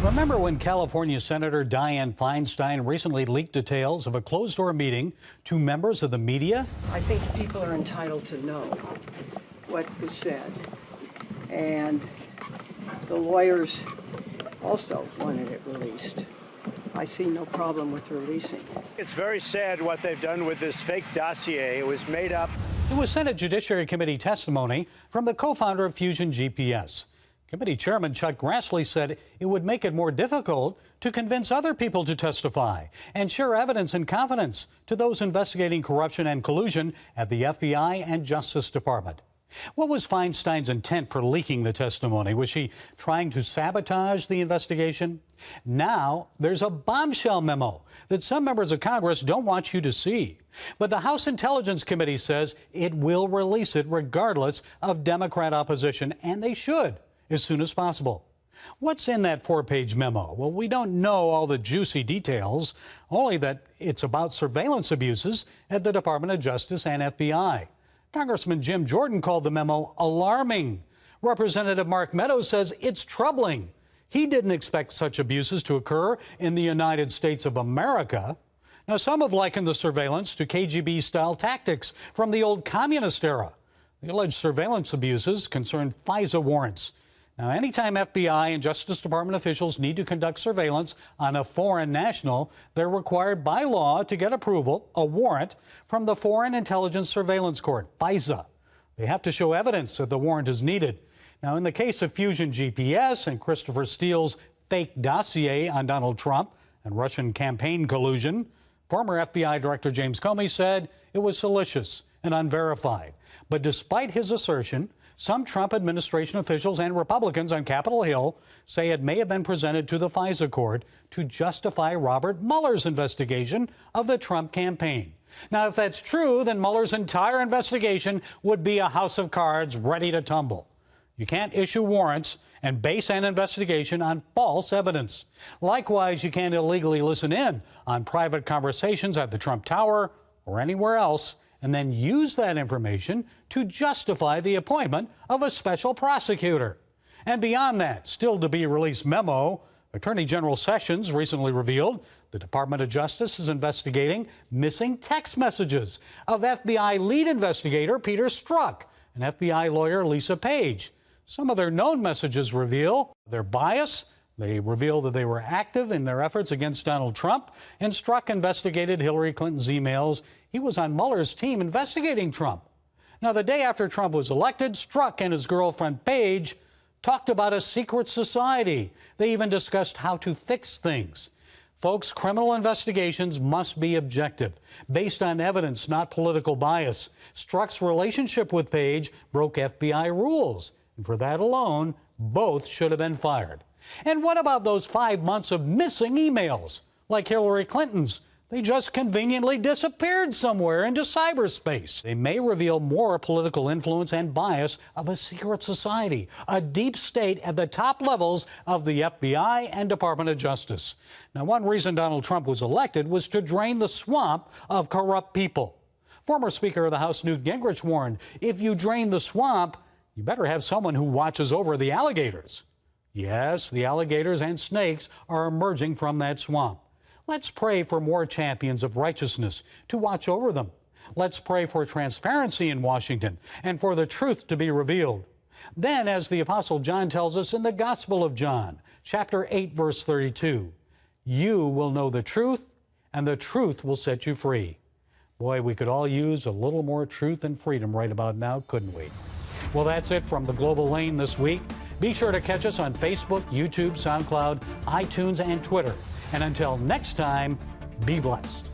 Remember when California Senator Dianne Feinstein recently leaked details of a closed-door meeting to members of the media? I think people are entitled to know what was said, and the lawyers also wanted it released. I see no problem with releasing it. It's very sad what they've done with this fake dossier. It was made up. It was Senate Judiciary Committee testimony from the co-founder of Fusion GPS. Committee Chairman Chuck Grassley said it would make it more difficult to convince other people to testify and share evidence in confidence to those investigating corruption and collusion at the FBI and Justice Department. What was Feinstein's intent for leaking the testimony? Was she trying to sabotage the investigation? Now there's a bombshell memo that some members of Congress don't want you to see. But the House Intelligence Committee says it will release it regardless of Democrat opposition, and they should, as soon as possible. What's in that 4-page memo? Well, we don't know all the juicy details, only that it's about surveillance abuses at the Department of Justice and FBI. Congressman Jim Jordan called the memo alarming. Representative Mark Meadows says it's troubling. He didn't expect such abuses to occur in the United States of America. Now, some have likened the surveillance to KGB-style tactics from the old communist era. The alleged surveillance abuses concern FISA warrants. Now, anytime FBI and Justice Department officials need to conduct surveillance on a foreign national, they're required by law to get approval, a warrant, from the Foreign Intelligence Surveillance Court, FISA. They have to show evidence that the warrant is needed. Now, in the case of Fusion GPS and Christopher Steele's fake dossier on Donald Trump and Russian campaign collusion, former FBI Director James Comey said it was salacious and unverified. But despite his assertion, some Trump administration officials and Republicans on Capitol Hill say it may have been presented to the FISA court to justify Robert Mueller's investigation of the Trump campaign. Now, if that's true, then Mueller's entire investigation would be a house of cards ready to tumble. You can't issue warrants and base an investigation on false evidence. Likewise, you can't illegally listen in on private conversations at the Trump Tower or anywhere else and then use that information to justify the appointment of a special prosecutor. And beyond that, still to be released memo, Attorney General Sessions recently revealed the Department of Justice is investigating missing text messages of FBI lead investigator Peter Strzok and FBI lawyer Lisa Page. Some of their known messages reveal their bias. They reveal that they were active in their efforts against Donald Trump, and Strzok investigated Hillary Clinton's emails. He was on Mueller's team investigating Trump. Now, the day after Trump was elected, Strzok and his girlfriend Page talked about a secret society. They even discussed how to fix things. Folks, criminal investigations must be objective, based on evidence, not political bias. Strzok's relationship with Page broke FBI rules, and for that alone, both should have been fired. And what about those 5 months of missing emails, like Hillary Clinton's? They just conveniently disappeared somewhere into cyberspace. They may reveal more political influence and bias of a secret society, a deep state at the top levels of the FBI and Department of Justice. Now, one reason Donald Trump was elected was to drain the swamp of corrupt people. Former Speaker of the House Newt Gingrich warned, if you drain the swamp, you better have someone who watches over the alligators. Yes, the alligators and snakes are emerging from that swamp. Let's pray for more champions of righteousness to watch over them. Let's pray for transparency in Washington and for the truth to be revealed. Then, as the Apostle John tells us in the Gospel of John, chapter 8, verse 32, you will know the truth, and the truth will set you free. Boy, we could all use a little more truth and freedom right about now, couldn't we? Well, that's it from the Global Lane this week. Be sure to catch us on Facebook, YouTube, SoundCloud, iTunes, and Twitter. And until next time, be blessed.